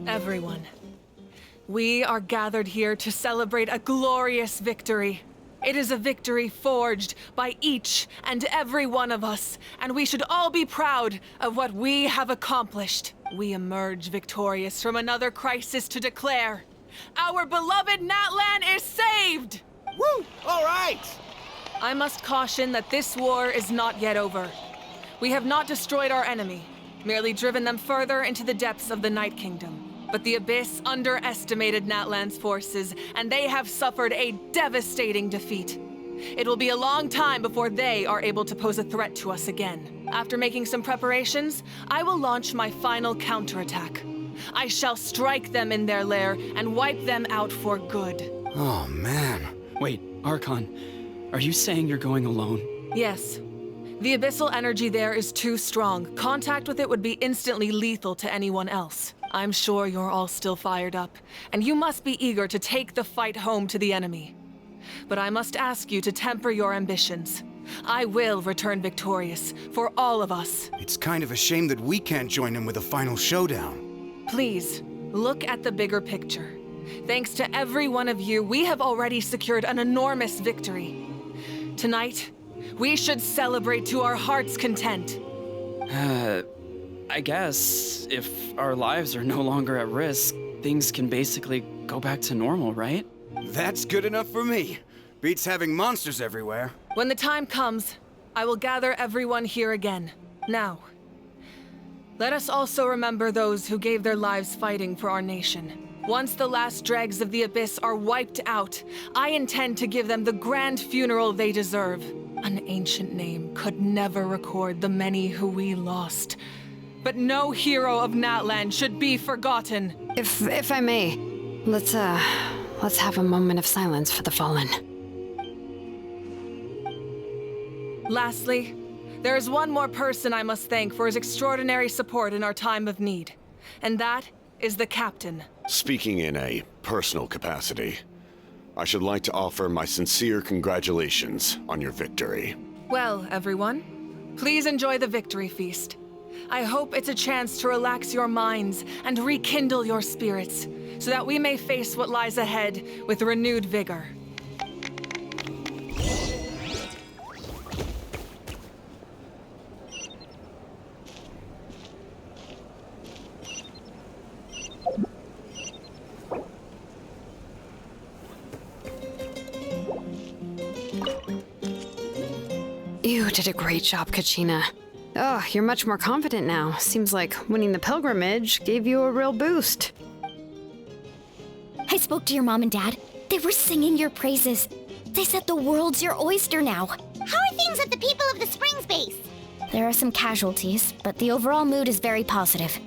Everyone, we are gathered here to celebrate a glorious victory. It is a victory forged by each and every one of us, and we should all be proud of what we have accomplished. We emerge victorious from another crisis to declare, our beloved Natlan is saved! Woo! All right! I must caution that this war is not yet over. We have not destroyed our enemy, merely driven them further into the depths of the Night Kingdom. But the Abyss underestimated Natlan's forces, and they have suffered a devastating defeat. It will be a long time before they are able to pose a threat to us again. After making some preparations, I will launch my final counterattack. I shall strike them in their lair and wipe them out for good. Oh, man. Wait, Archon, are you saying you're going alone? Yes. The abyssal energy there is too strong. Contact with it would be instantly lethal to anyone else. I'm sure you're all still fired up, and you must be eager to take the fight home to the enemy. But I must ask you to temper your ambitions. I will return victorious, for all of us. It's kind of a shame that we can't join him with a final showdown. Please, look at the bigger picture. Thanks to every one of you, we have already secured an enormous victory. Tonight, we should celebrate to our heart's content. I guess if our lives are no longer at risk, things can basically go back to normal, right? That's good enough for me. Beats having monsters everywhere. When the time comes, I will gather everyone here again. Now, let us also remember those who gave their lives fighting for our nation. Once the last dregs of the Abyss are wiped out, I intend to give them the grand funeral they deserve. An ancient name could never record the many who we lost. But no hero of Natlan should be forgotten. If I may, let's have a moment of silence for the fallen. Lastly, there is one more person I must thank for his extraordinary support in our time of need. And that is the Captain. Speaking in a personal capacity, I should like to offer my sincere congratulations on your victory. Well, everyone, please enjoy the victory feast. I hope it's a chance to relax your minds and rekindle your spirits, so that we may face what lies ahead with renewed vigor. You did a great job, Kachina. Oh, you're much more confident now. Seems like winning the pilgrimage gave you a real boost. I spoke to your mom and dad. They were singing your praises. They said the world's your oyster now. How are things at the People of the Springs base? There are some casualties, but the overall mood is very positive.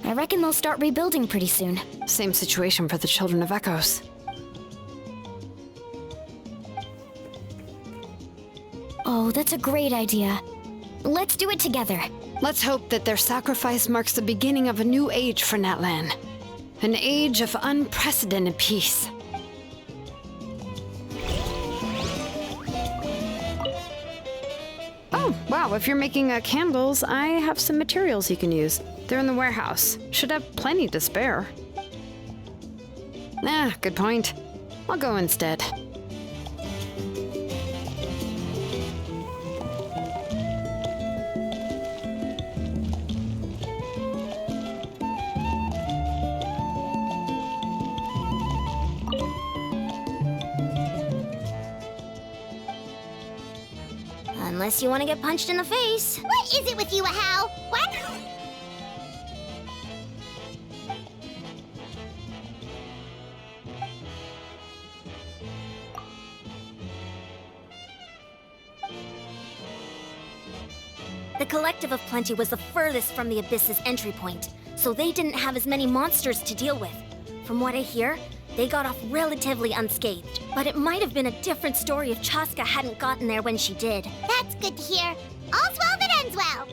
I reckon they'll start rebuilding pretty soon. Same situation for the Children of Echoes. Oh, that's a great idea. Let's do it together. Let's hope that their sacrifice marks the beginning of a new age for Natlan. An age of unprecedented peace. Oh, wow, if you're making candles, I have some materials you can use. They're in the warehouse. Should have plenty to spare. Good point. I'll go instead. Unless you want to get punched in the face. What is it with you, Hal? What? The Collective of Plenty was the furthest from the Abyss's entry point, so they didn't have as many monsters to deal with. From what I hear, they got off relatively unscathed. But it might have been a different story if Chaska hadn't gotten there when she did. That's good to hear. All's well that ends well.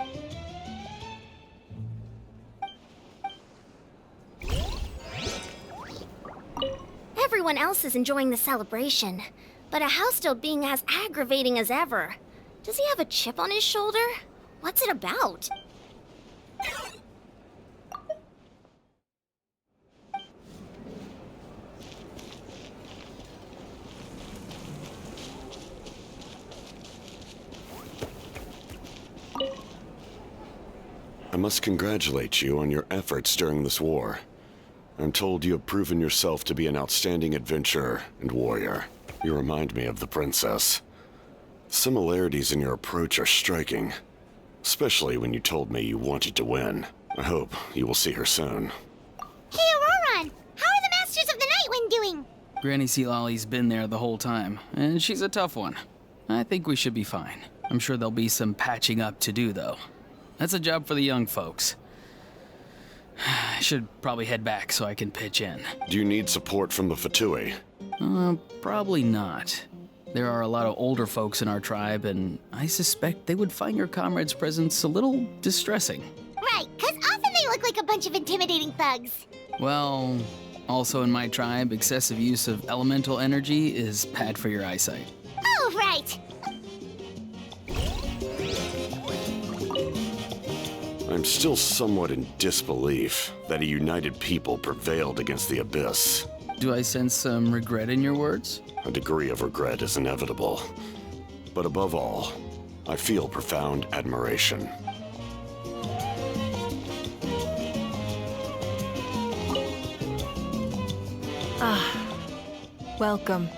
Everyone else is enjoying the celebration, but Ahal's still being as aggravating as ever. Does he have a chip on his shoulder? What's it about? must congratulate you on your efforts during this war. I'm told you have proven yourself to be an outstanding adventurer and warrior. You remind me of the princess. Similarities in your approach are striking, especially when you told me you wanted to win. I hope you will see her soon. Hey, Auroron! How are the Masters of the Nightwind doing? Granny Sealolly's been there the whole time, and she's a tough one. I think we should be fine. I'm sure there'll be some patching up to do, though. That's a job for the young folks. I should probably head back so I can pitch in. Do you need support from the Fatui? Probably not. There are a lot of older folks in our tribe, and I suspect they would find your comrades' presence a little distressing. Right, 'cause often they look like a bunch of intimidating thugs. Well, also in my tribe, excessive use of elemental energy is bad for your eyesight. Oh, right! I'm still somewhat in disbelief that a united people prevailed against the Abyss. Do I sense some regret in your words? A degree of regret is inevitable. But above all, I feel profound admiration. Welcome.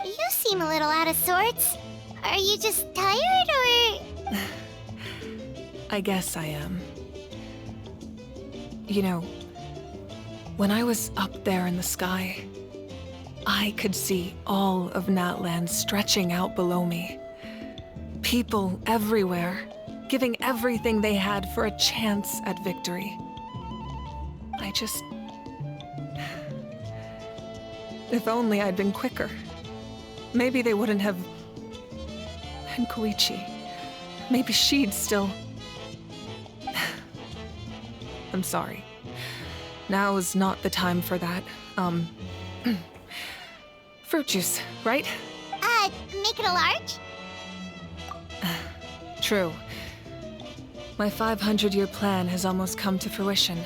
You seem a little out of sorts. Are you just tired, or...? I guess I am. You know, when I was up there in the sky, I could see all of Natland stretching out below me. People everywhere, giving everything they had for a chance at victory. I just... If only I'd been quicker. Maybe they wouldn't have... And Koichi, maybe she'd still... I'm sorry. Now is not the time for that. Fruit juice, right? Make it a large? True. My 500-year plan has almost come to fruition.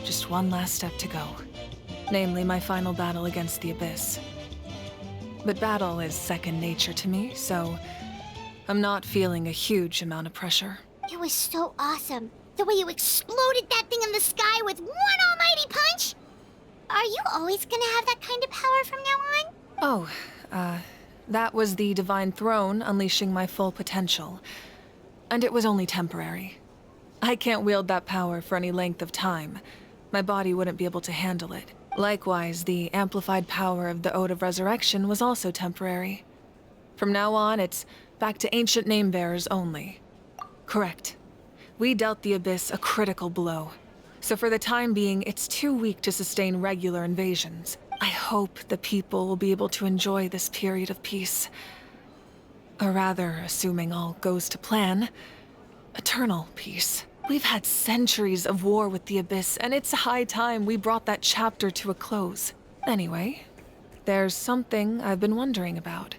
Just one last step to go. Namely, my final battle against the Abyss. But battle is second nature to me, so I'm not feeling a huge amount of pressure. It was so awesome. The way you exploded that thing in the sky with one almighty punch! Are you always gonna have that kind of power from now on? Oh, that was the Divine Throne unleashing my full potential. And it was only temporary. I can't wield that power for any length of time. My body wouldn't be able to handle it. Likewise, the amplified power of the Ode of Resurrection was also temporary. From now on, it's back to ancient name-bearers only. Correct. We dealt the Abyss a critical blow. So for the time being, it's too weak to sustain regular invasions. I hope the people will be able to enjoy this period of peace. Or rather, assuming all goes to plan, eternal peace. We've had centuries of war with the Abyss, and it's high time we brought that chapter to a close. Anyway, there's something I've been wondering about.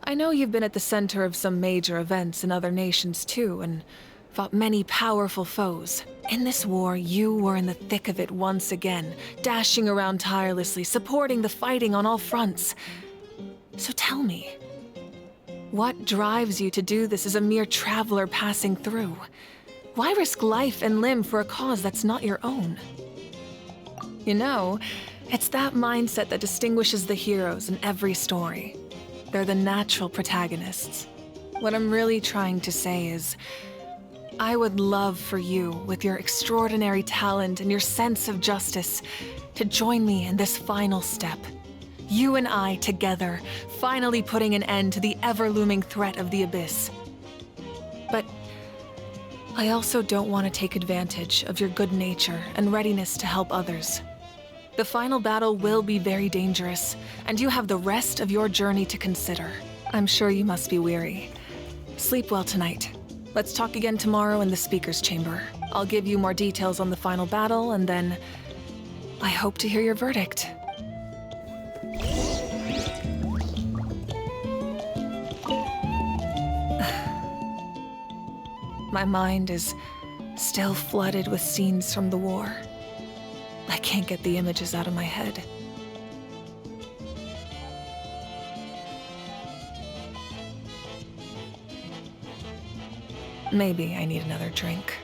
I know you've been at the center of some major events in other nations too, and fought many powerful foes. In this war, you were in the thick of it once again, dashing around tirelessly, supporting the fighting on all fronts. So tell me, what drives you to do this as a mere traveler passing through? Why risk life and limb for a cause that's not your own? You know, it's that mindset that distinguishes the heroes in every story. They're the natural protagonists. What I'm really trying to say is, I would love for you, with your extraordinary talent and your sense of justice, to join me in this final step. You and I together, finally putting an end to the ever-looming threat of the Abyss. But I also don't want to take advantage of your good nature and readiness to help others. The final battle will be very dangerous, and you have the rest of your journey to consider. I'm sure you must be weary. Sleep well tonight. Let's talk again tomorrow in the speaker's chamber. I'll give you more details on the final battle, and then I hope to hear your verdict. My mind is still flooded with scenes from the war. I can't get the images out of my head. Maybe I need another drink.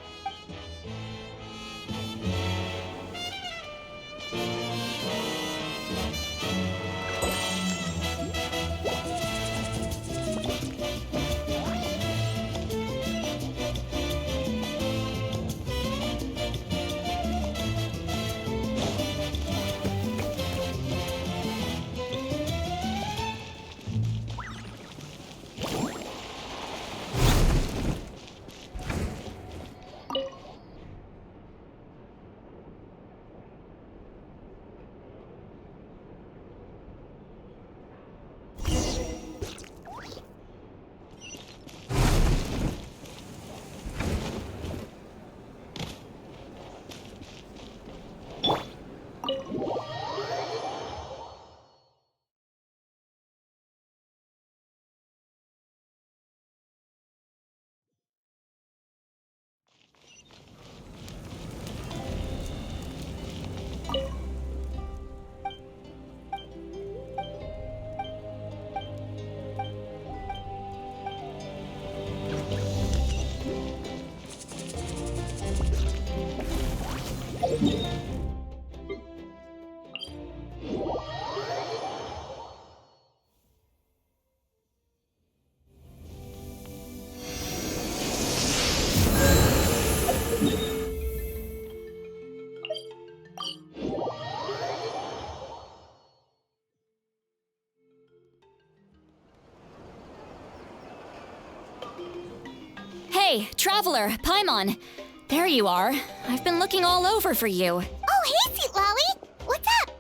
Hey, Traveler, Paimon. There you are. I've been looking all over for you. Oh, hey, Sweet Lolly! What's up?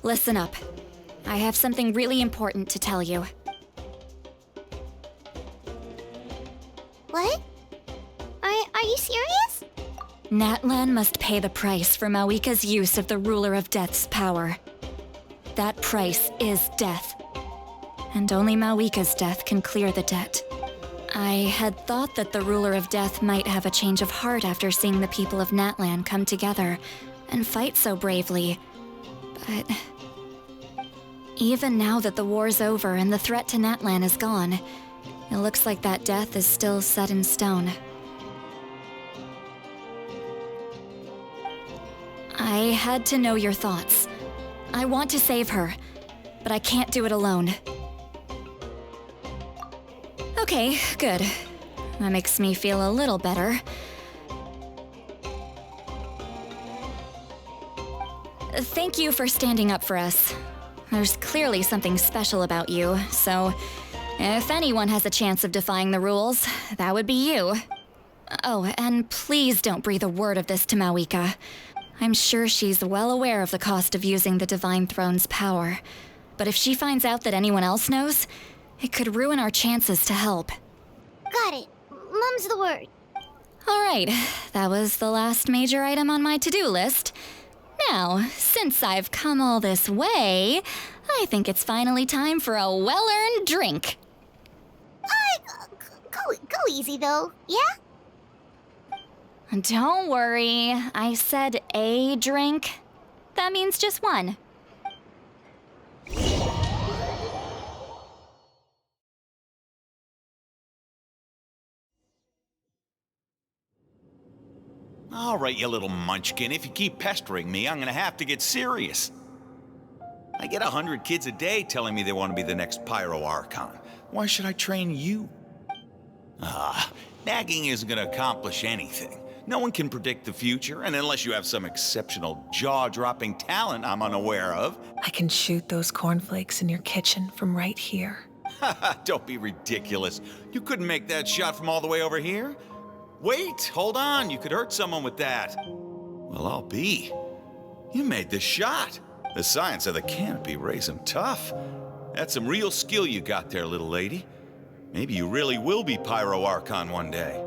Listen up. I have something really important to tell you. What? Are you serious? Natlan must pay the price for Mawika's use of the Ruler of Death's power. That price is death. And only Mawika's death can clear the debt. I had thought that the Ruler of Death might have a change of heart after seeing the people of Natlan come together and fight so bravely. But even now that the war's over and the threat to Natlan is gone, it looks like that death is still set in stone. I had to know your thoughts. I want to save her, but I can't do it alone. Okay, good. That makes me feel a little better. Thank you for standing up for us. There's clearly something special about you, so if anyone has a chance of defying the rules, that would be you. Oh, and please don't breathe a word of this to Mawika. I'm sure she's well aware of the cost of using the Divine Throne's power. But if she finds out that anyone else knows, it could ruin our chances to help. Got it. Mum's the word. All right, that was the last major item on my to-do list. Now, since I've come all this way, I think it's finally time for a well-earned drink. Go easy, though, yeah? Don't worry, I said a drink. That means just one. All right, you little munchkin, if you keep pestering me, I'm gonna have to get serious. I get 100 kids a day telling me they want to be the next Pyro Archon. Why should I train you? Nagging isn't gonna accomplish anything. No one can predict the future, and unless you have some exceptional jaw-dropping talent I'm unaware of. I can shoot those cornflakes in your kitchen from right here. Don't be ridiculous. You couldn't make that shot from all the way over here? Wait, hold on, you could hurt someone with that. Well, I'll be. You made the shot. The science of the canopy raised him tough. That's some real skill you got there, little lady. Maybe you really will be Pyro Archon one day.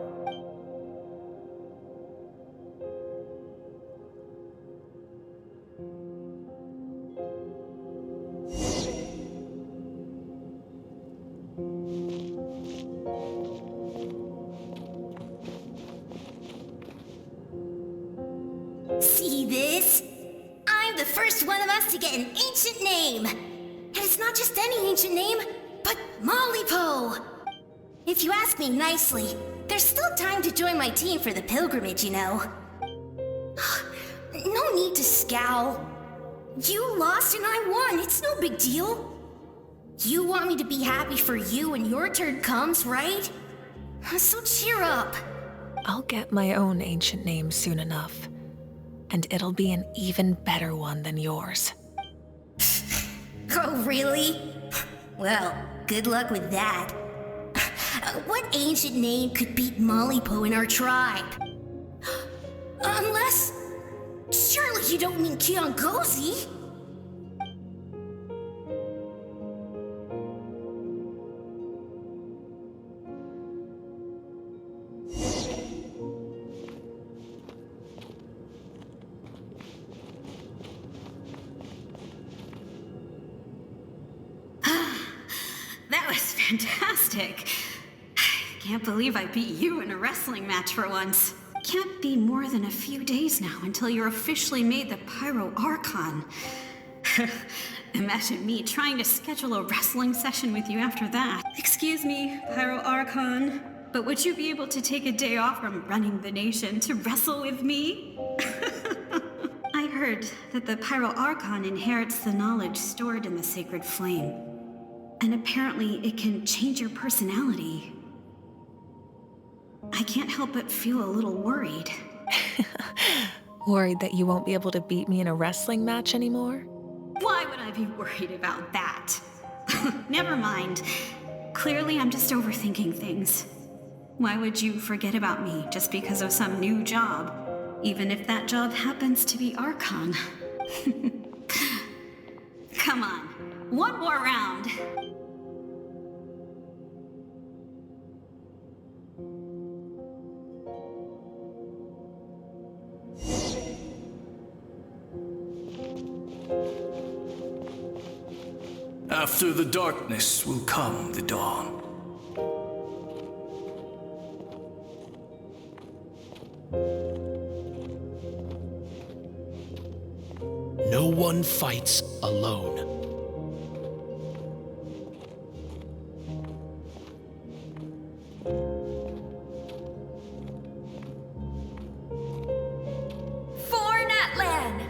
See this? I'm the first one of us to get an ancient name. And it's not just any ancient name, but Mollypo. If you ask me nicely, There's still time to join my team for the pilgrimage, you know. No need to scowl. You lost and I won. It's no big deal. You want me to be happy for you when your turn comes, right? So cheer up. I'll get my own ancient name soon enough. And it'll be an even better one than yours. Oh, really? Well, good luck with that. What ancient name could beat Mollypo in our tribe? Unless... Surely you don't mean Kiangozi? That was fantastic. Can't believe I beat you in a wrestling match for once. Can't be more than a few days now until you're officially made the Pyro Archon. Imagine me trying to schedule a wrestling session with you after that. Excuse me, Pyro Archon, but would you be able to take a day off from running the nation to wrestle with me? I heard that the Pyro Archon inherits the knowledge stored in the sacred flame. And apparently it can change your personality. I can't help but feel a little worried. Worried that you won't be able to beat me in a wrestling match anymore? Why would I be worried about that? Never mind. Clearly I'm just overthinking things. Why would you forget about me just because of some new job? Even if that job happens to be Archon. Come on, one more round. After the darkness will come the dawn. No one fights alone. For Natlan!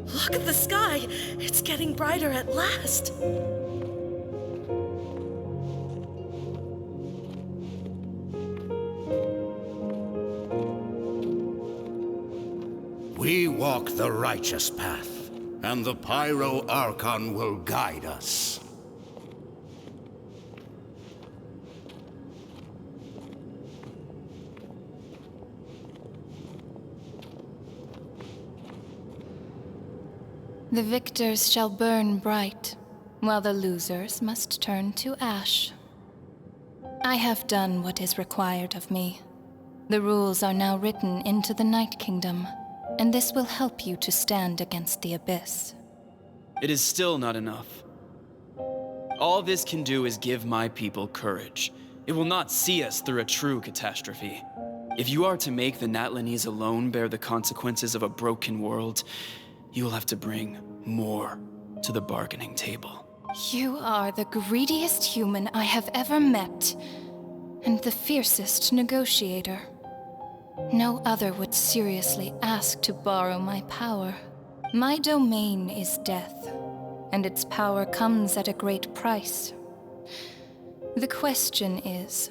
Look at the sky! It's getting brighter at last! We walk the righteous path, and the Pyro Archon will guide us. The victors shall burn bright, while the losers must turn to ash. I have done what is required of me. The rules are now written into the Night Kingdom, and this will help you to stand against the Abyss. It is still not enough. All this can do is give my people courage. It will not see us through a true catastrophe. If you are to make the Natlanese alone bear the consequences of a broken world, you will have to bring more to the bargaining table. You are the greediest human I have ever met, and the fiercest negotiator. No other would seriously ask to borrow my power. My domain is death, and its power comes at a great price. The question is,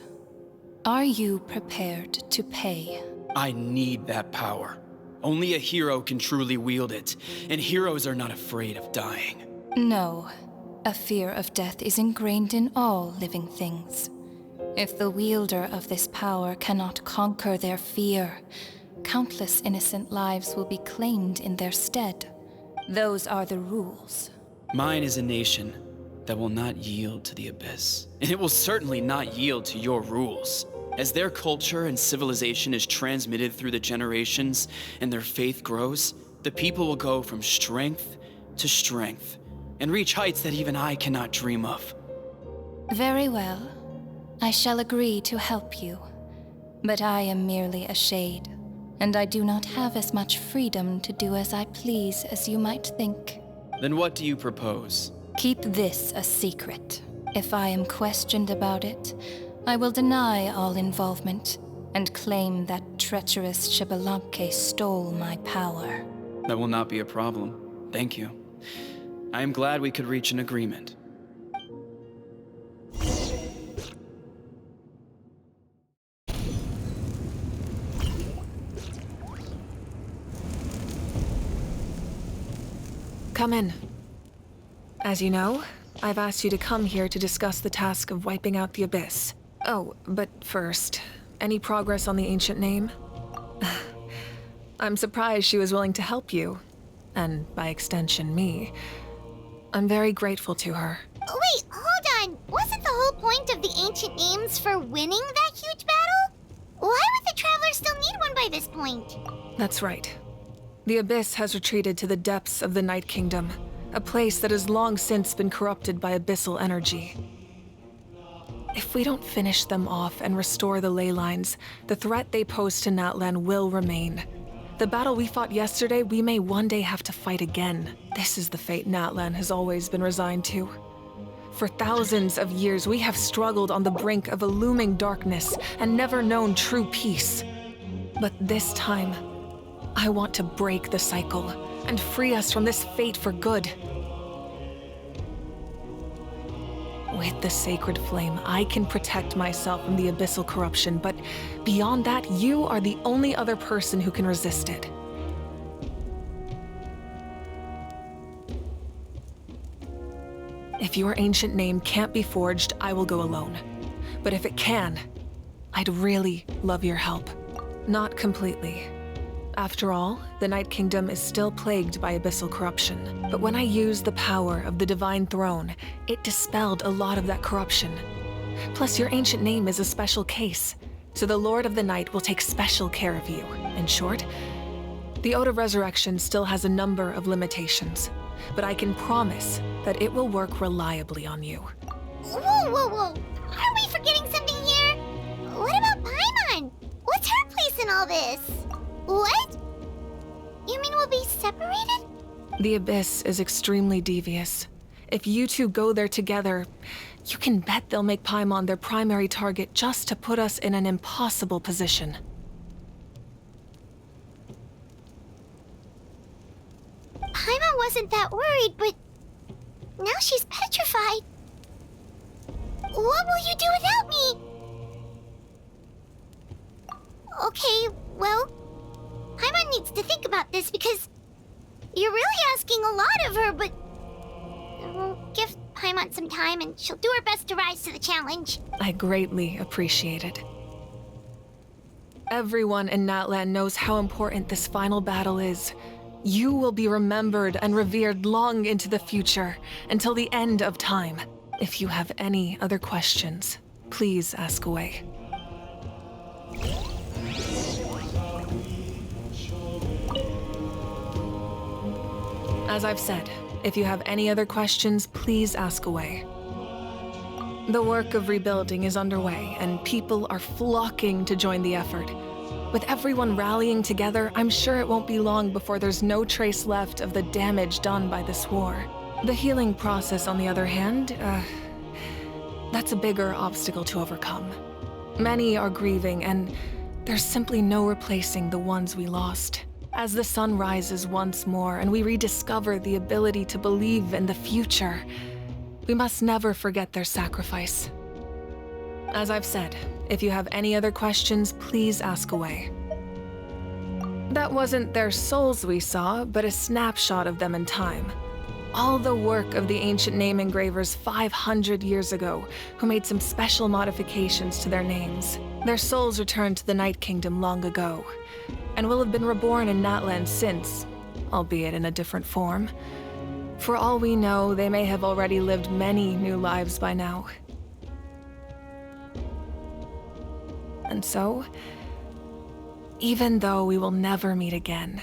are you prepared to pay? I need that power. Only a hero can truly wield it, and heroes are not afraid of dying. No, a fear of death is ingrained in all living things. If the wielder of this power cannot conquer their fear, countless innocent lives will be claimed in their stead. Those are the rules. Mine is a nation that will not yield to the Abyss, and it will certainly not yield to your rules. As their culture and civilization is transmitted through the generations and their faith grows, the people will go from strength to strength and reach heights that even I cannot dream of. Very well. I shall agree to help you. But I am merely a shade. and I do not have as much freedom to do as I please as you might think. Then what do you propose? Keep this a secret. If I am questioned about it, I will deny all involvement and claim that treacherous Xbalanque stole my power. That will not be a problem. Thank you. I am glad we could reach an agreement. Come in. As you know, I've asked you to come here to discuss the task of wiping out the Abyss. Oh, but first, any progress on the ancient name? I'm surprised she was willing to help you, and by extension, me. I'm very grateful to her. Wait, hold on. Wasn't the whole point of the ancient names for winning that huge battle? Why would the Travelers still need one by this point? That's right. The Abyss has retreated to the depths of the Night Kingdom, a place that has long since been corrupted by abyssal energy. If we don't finish them off and restore the ley lines, the threat they pose to Natlan will remain. The battle we fought yesterday, we may one day have to fight again. This is the fate Natlan has always been resigned to. For thousands of years, we have struggled on the brink of a looming darkness and never known true peace. But this time, I want to break the cycle and free us from this fate for good. With the sacred flame, I can protect myself from the abyssal corruption, but beyond that, you are the only other person who can resist it. If your ancient name can't be forged, I will go alone. But if it can, I'd really love your help. Not completely. After all, the Night Kingdom is still plagued by abyssal corruption. But when I used the power of the Divine Throne, it dispelled a lot of that corruption. Plus, your ancient name is a special case, so the Lord of the Night will take special care of you. In short, the Ode of Resurrection still has a number of limitations, but I can promise that it will work reliably on you. Whoa, whoa, whoa! Are we forgetting something here? What about Paimon? What's her place in all this? What? You mean we'll be separated? The Abyss is extremely devious. If you two go there together, you can bet they'll make Paimon their primary target just to put us in an impossible position. Paimon wasn't that worried, but now she's petrified. What will you do without me? Okay, well, Paimon needs to think about this because you're really asking a lot of her, but we'll give Paimon some time and she'll do her best to rise to the challenge. I greatly appreciate it. Everyone in Natlan knows how important this final battle is. You will be remembered and revered long into the future, until the end of time. If you have any other questions, please ask away. As I've said, if you have any other questions, please ask away. The work of rebuilding is underway, and people are flocking to join the effort. With everyone rallying together, I'm sure it won't be long before there's no trace left of the damage done by this war. The healing process, on the other hand, that's a bigger obstacle to overcome. Many are grieving, and there's simply no replacing the ones we lost. As the sun rises once more and we rediscover the ability to believe in the future, we must never forget their sacrifice. As I've said, if you have any other questions, please ask away. That wasn't their souls we saw, but a snapshot of them in time. All the work of the ancient name engravers 500 years ago, who made some special modifications to their names. Their souls returned to the Night Kingdom long ago, and will have been reborn in Natlan since, albeit in a different form. For all we know, they may have already lived many new lives by now. And so, even though we will never meet again,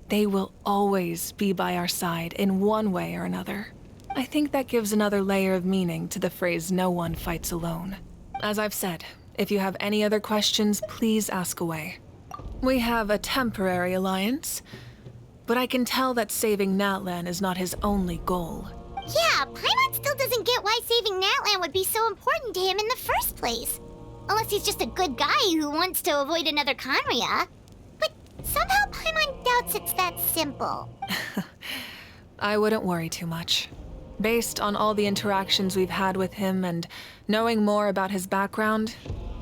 they will always be by our side in one way or another. I think that gives another layer of meaning to the phrase, "no one fights alone." As I've said, if you have any other questions, please ask away. We have a temporary alliance, but I can tell that saving Natlan is not his only goal. Yeah, Paimon still doesn't get why saving Natlan would be so important to him in the first place. Unless he's just a good guy who wants to avoid another Conria. But somehow Paimon doubts it's that simple. I wouldn't worry too much. Based on all the interactions we've had with him and knowing more about his background,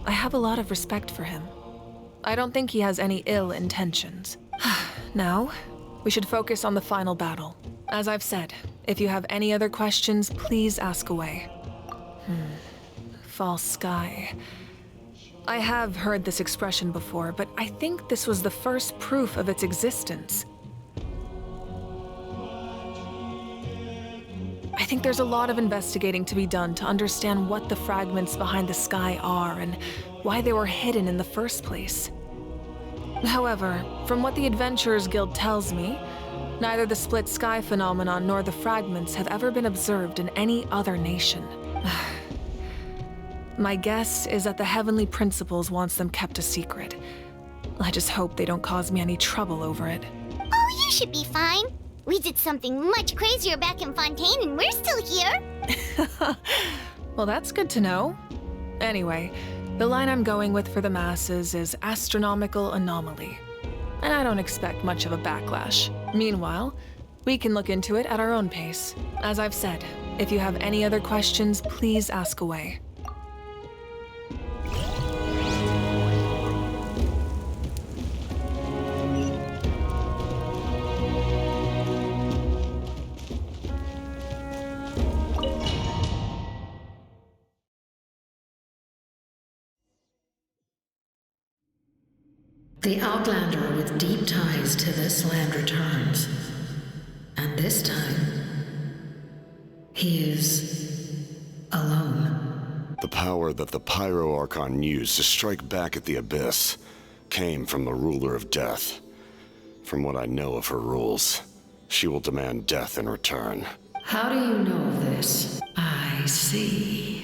I have a lot of respect for him. I don't think he has any ill intentions. Now, we should focus on the final battle. As I've said, if you have any other questions, please ask away. False sky. I have heard this expression before, but I think this was the first proof of its existence. I think there's a lot of investigating to be done to understand what the fragments behind the sky are and why they were hidden in the first place. However, from what the Adventurers Guild tells me, neither the split sky phenomenon nor the fragments have ever been observed in any other nation. My guess is that the Heavenly Principles wants them kept a secret. I just hope they don't cause me any trouble over it. Oh, you should be fine. We did something much crazier back in Fontaine and we're still here. Well, that's good to know. Anyway, the line I'm going with for the masses is astronomical anomaly. And I don't expect much of a backlash. Meanwhile, we can look into it at our own pace. As I've said, if you have any other questions, please ask away. The Outlander with deep ties to this land returns. And this time, he is alone. The power that the Pyro Archon used to strike back at the Abyss came from the Ruler of Death. From what I know of her rules, she will demand death in return. How do you know of this? I see.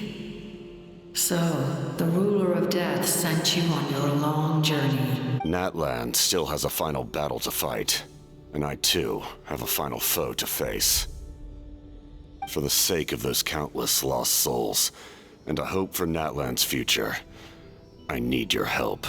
So, the Ruler of Death sent you on your long journey. Natlan still has a final battle to fight, and I too have a final foe to face. For the sake of those countless lost souls, and a hope for Natlan's future, I need your help.